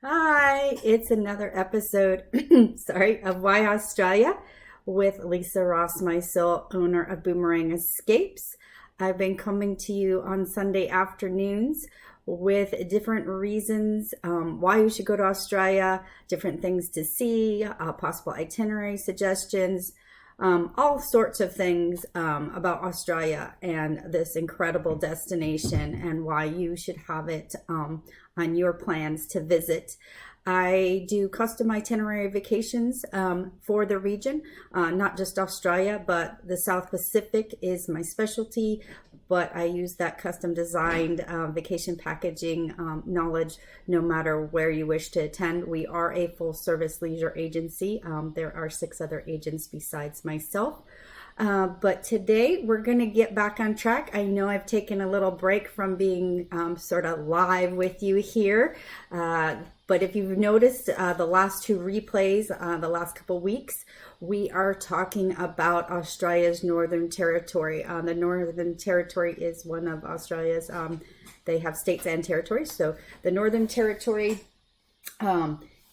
Hi, it's another episode, sorry, of Why Australia with Lisa Rossmeissl, owner of Boomerang Escapes. I've been coming to you on Sunday afternoons with different reasons why you should go to Australia, different things to see, possible itinerary suggestions, all sorts of things about Australia and this incredible destination and why you should have it on your plans to visit. I do custom itinerary vacations for the region, not just Australia, but the South Pacific is my specialty. But I use that custom designed vacation packaging knowledge no matter where you wish to attend. We are a full service leisure agency. There are 6 other agents besides myself. But today we're going to get back on track. I know I've taken a little break from being sort of live with you here. But if you've noticed the last 2 replays, the last couple weeks, we are talking about Australia's Northern Territory. The Northern Territory is one of Australia's, they have states and territories. So the Northern Territory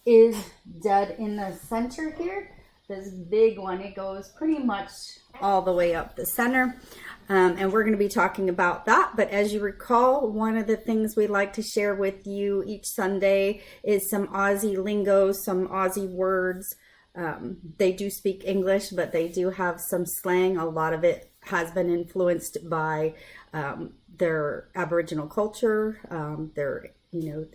is dead in the center here. This big one, it goes pretty much all the way up the center. And we're going to be talking about that. But as you recall, one of the things we like to share with you each Sunday is some Aussie lingo, some Aussie words. They do speak English, but they do have some slang. A lot of it has been influenced by their Aboriginal culture, the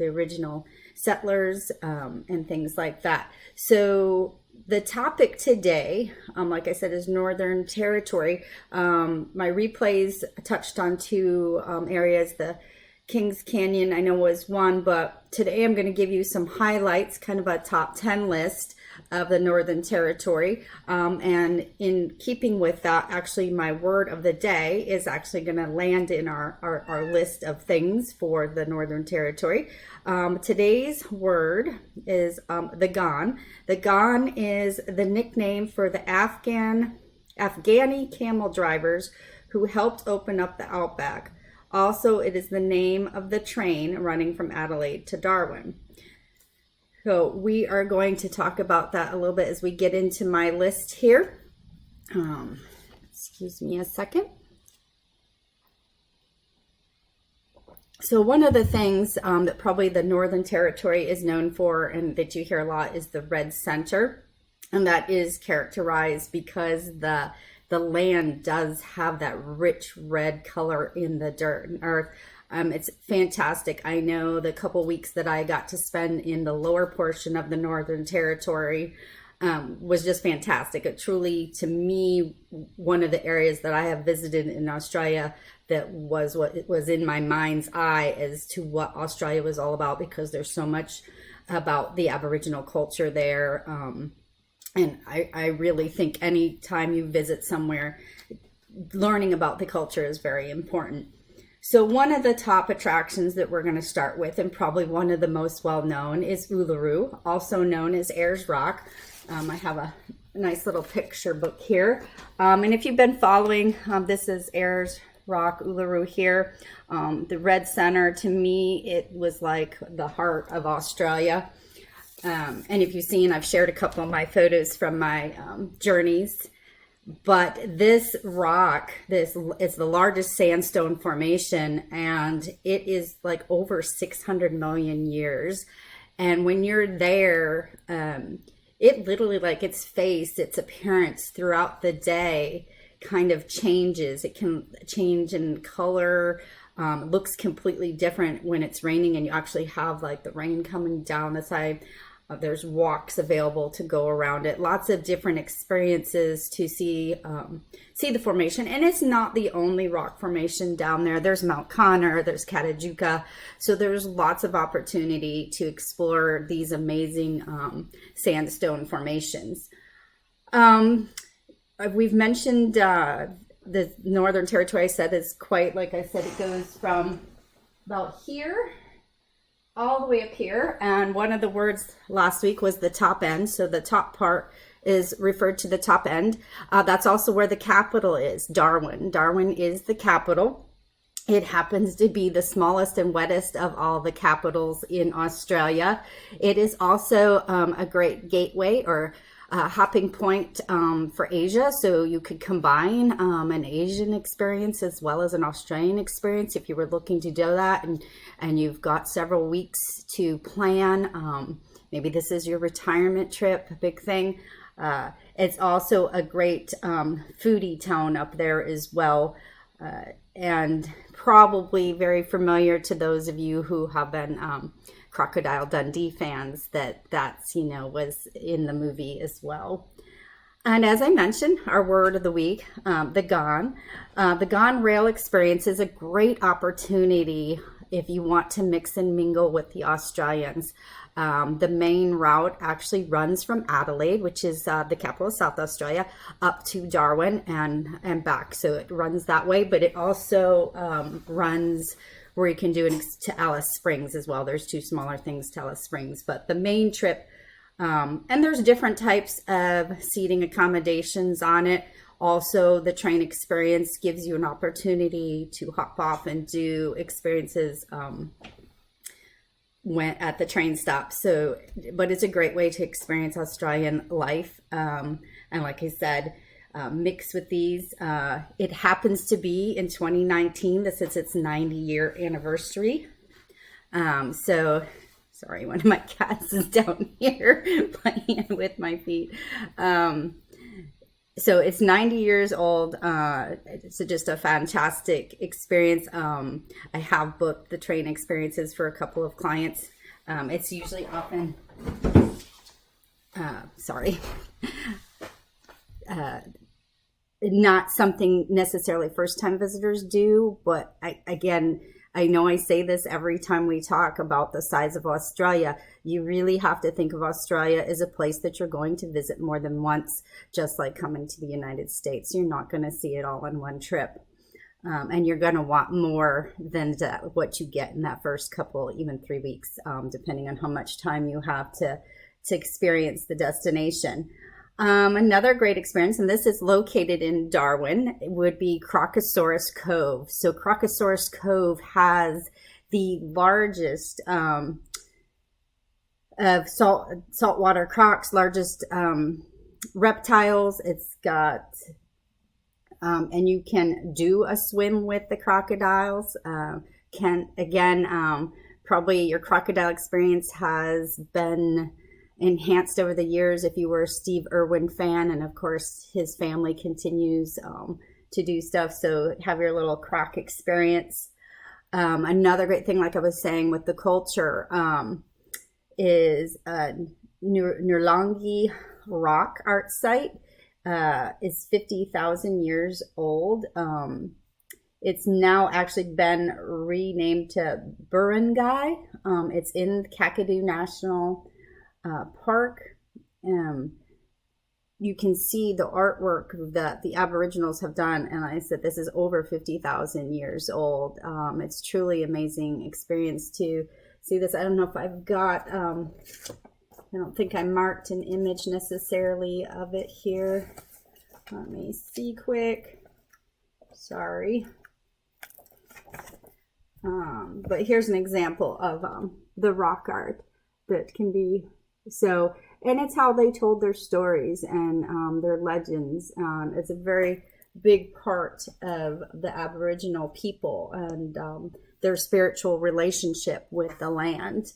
original settlers, and things like that. So the topic today, like I said, is Northern Territory. My replays touched on 2 areas. The Kings Canyon, I know, was one, but today I'm going to give you some highlights, kind of a top 10 list of the Northern Territory. And in keeping with that, actually, my word of the day is actually going to land in our list of things for the Northern Territory. Today's word is the Ghan. The Ghan is the nickname for the Afghani camel drivers who helped open up the outback. Also, it is the name of the train running from Adelaide to Darwin. So we are going to talk about that a little bit as we get into my list here. Excuse me a second. So one of the things that probably the Northern Territory is known for and that you hear a lot is the red center. And that is characterized because the land does have that rich red color in the dirt and earth. It's fantastic. I know the couple weeks that I got to spend in the lower portion of the Northern Territory was just fantastic. It truly, to me, one of the areas that I have visited in Australia that was what it was in my mind's eye as to what Australia was all about, because there's so much about the Aboriginal culture there. And I really think any time you visit somewhere, learning about the culture is very important. So one of the top attractions that we're going to start with, and probably one of the most well-known, is Uluru, also known as Ayers Rock. I have a nice little picture book here. And if you've been following, this is Ayers Rock, Uluru here. The red center, to me, it was like the heart of Australia. And if you've seen, I've shared a couple of my photos from my journeys. But this rock, it's the largest sandstone formation, and it is like over 600 million years. And when you're there, it literally, like its face, its appearance throughout the day kind of changes. It can change in color. Looks completely different when it's raining and you actually have like the rain coming down the side. There's walks available to go around it. Lots of different experiences to see the formation. And it's not the only rock formation down there. There's Mount Connor, there's Katajuka. So there's lots of opportunity to explore these amazing sandstone formations. We've mentioned the Northern Territory. I said is quite, like I said, it goes from about here all the way up here. And one of the words last week was the top end. So the top part is referred to the top end. That's also where the capital is, Darwin. Darwin is the capital. It happens to be the smallest and wettest of all the capitals in Australia. It is also a great gateway or hopping point for Asia. So you could combine an Asian experience as well as an Australian experience if you were looking to do that, and you've got several weeks to plan. Maybe this is your retirement trip, a big thing. It's also a great foodie town up there as well. And probably very familiar to those of you who have been Crocodile Dundee fans, that's was in the movie as well. And as I mentioned, our word of the week, the Gone. The Gone Rail experience is a great opportunity if you want to mix and mingle with the Australians. The main route actually runs from Adelaide, which is the capital of South Australia, up to Darwin and back. So it runs that way, but it also runs where you can do it to Alice Springs as well. There's two smaller things to Alice Springs, but the main trip, and there's different types of seating accommodations on it. Also, the train experience gives you an opportunity to hop off and do experiences at the train stop. So, but it's a great way to experience Australian life. And like I said, mix with these. It happens to be in 2019. This is its 90-year anniversary. So, sorry, one of my cats is down here playing with my feet. So it's 90 years old. It's just a fantastic experience. I have booked the train experiences for a couple of clients. It's usually often, not something necessarily first-time visitors do, but I know I say this every time we talk about the size of Australia. You really have to think of Australia as a place that you're going to visit more than once, just like coming to the United States. You're not going to see it all in one trip. And you're going to want more than what you get in that first couple, even 3 weeks, depending on how much time you have to experience the destination. Another great experience, and this is located in Darwin, would be Crocosaurus Cove. So Crocosaurus Cove has the largest of saltwater crocs, largest reptiles. It's got, and you can do a swim with the crocodiles. Probably your crocodile experience has been enhanced over the years if you were a Steve Irwin fan, and of course his family continues to do stuff, so have your little croc experience. Another great thing, like I was saying, with the culture is Nurlangi rock art site. Is 50,000 years old. It's now actually been renamed to Burungai. It's in Kakadu National Park. You can see the artwork that the Aboriginals have done, and I said this is over 50,000 years old. It's truly amazing experience to see this. I don't know if I've got, I don't think I marked an image necessarily of it here. Let me see quick. Sorry. But here's an example of the rock art that can be so, and it's how they told their stories and their legends. It's a very big part of the Aboriginal people and their spiritual relationship with the land.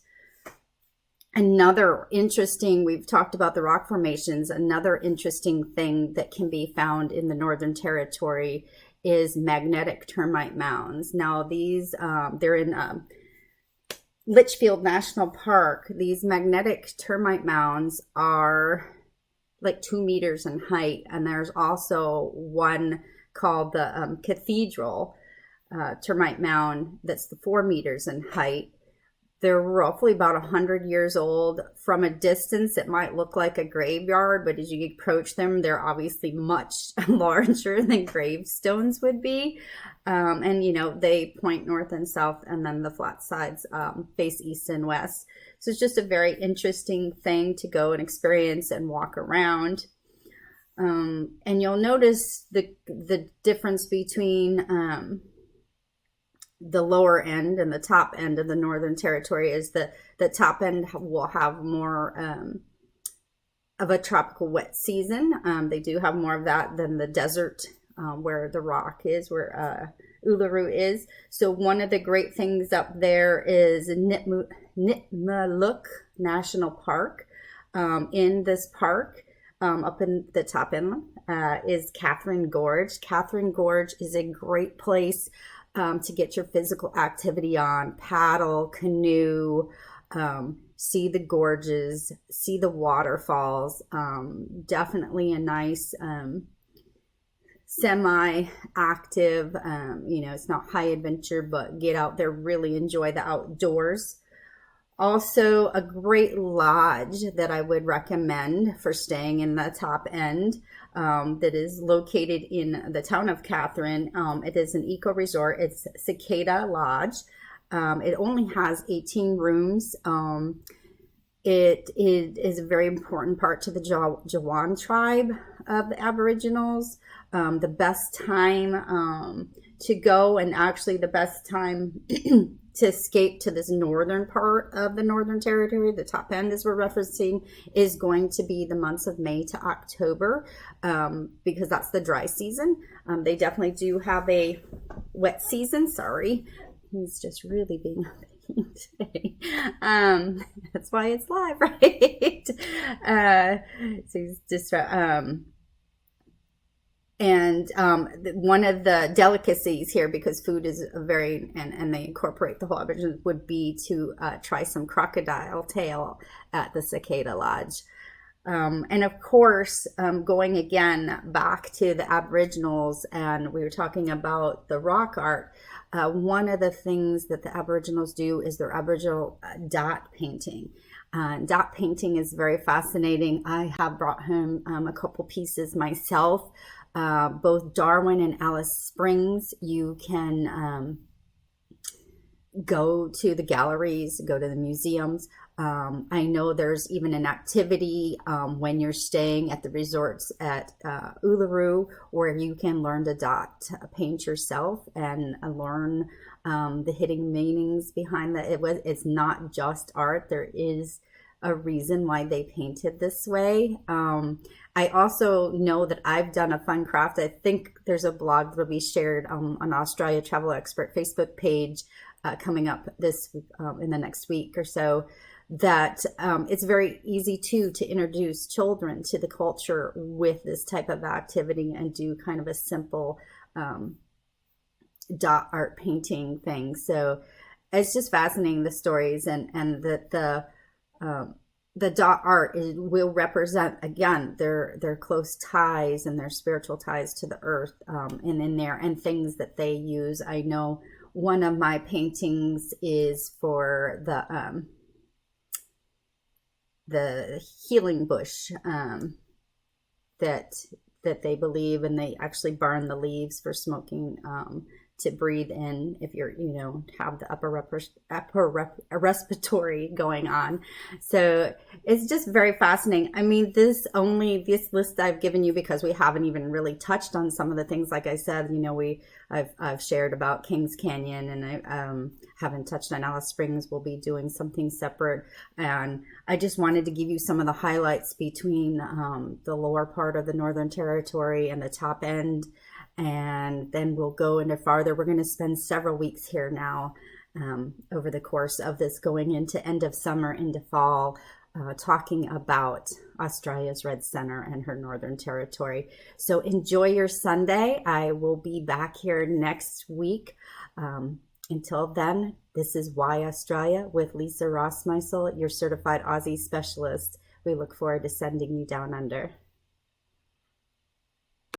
Another interesting, we've talked about the rock formations, another interesting thing that can be found in the Northern Territory is magnetic termite mounds. Now these, they're in Litchfield National Park. These magnetic termite mounds are like 2 meters in height, and there's also one called the Cathedral termite mound that's 4 meters in height. They're roughly about 100 years old. From a distance, it might look like a graveyard, but as you approach them, they're obviously much larger than gravestones would be. And, you know, they point north and south, and then the flat sides face east and west. So it's just a very interesting thing to go and experience and walk around. And you'll notice the difference between the lower end and the top end of the Northern Territory. Is the top end will have more of a tropical wet season. They do have more of that than the desert where the rock is, where Uluru is. So one of the great things up there is Nitmaluk National Park. In this park, up in the top inland, is Catherine Gorge. Catherine Gorge is a great place to get your physical activity on, paddle, canoe, see the gorges, see the waterfalls. Definitely a nice semi-active, it's not high adventure, but get out there, really enjoy the outdoors. Also, a great lodge that I would recommend for staying in the top end, that is located in the town of Catherine. It is an eco resort. It's Cicada Lodge. It only has 18 rooms. It is a very important part to the Jawan tribe of the Aboriginals. The best time to go, and actually the best time to escape to this northern part of the Northern Territory, the top end as we're referencing, is going to be the months of May to October, because that's the dry season. They definitely do have a wet season. Sorry, he's just really being today. That's why it's live, right? So he's just and one of the delicacies here, because food is very, and they incorporate the whole Aboriginal, would be to try some crocodile tail at the Cicada Lodge. And of course, going again back to the Aboriginals, and we were talking about the rock art. One of the things that the Aboriginals do is their Aboriginal dot painting. Dot painting is very fascinating. I have brought home a couple pieces myself. Both Darwin and Alice Springs, you can go to the galleries, go to the museums. I know there's even an activity when you're staying at the resorts at Uluru, where you can learn to dot paint yourself and learn the hidden meanings behind that. It's not just art. There is a reason why they painted this way. I also know that I've done a fun craft. I think there's a blog that will be shared on Australia Travel Expert Facebook page coming up this in the next week or so, that it's very easy to introduce children to the culture with this type of activity and do kind of a simple dot art painting thing. So it's just fascinating, the stories, and that the dot art will represent, again, their close ties and their spiritual ties to the earth, and in there, and things that they use. I know one of my paintings is for the healing bush that they believe, and they actually burn the leaves for smoking, to breathe in if you're, have the upper respiratory going on. So it's just very fascinating. I mean, this list I've given you because we haven't even really touched on some of the things. Like I said, I've shared about Kings Canyon, and I haven't touched on Alice Springs. We'll be doing something separate, and I just wanted to give you some of the highlights between the lower part of the Northern Territory and the top end. And then we'll go into farther. We're going to spend several weeks here now, over the course of this, going into end of summer, into fall, talking about Australia's Red Centre and her Northern Territory. So enjoy your Sunday. I will be back here next week. Until then, this is Why Australia with Lisa Rossmeissl, your certified Aussie specialist. We look forward to sending you down under.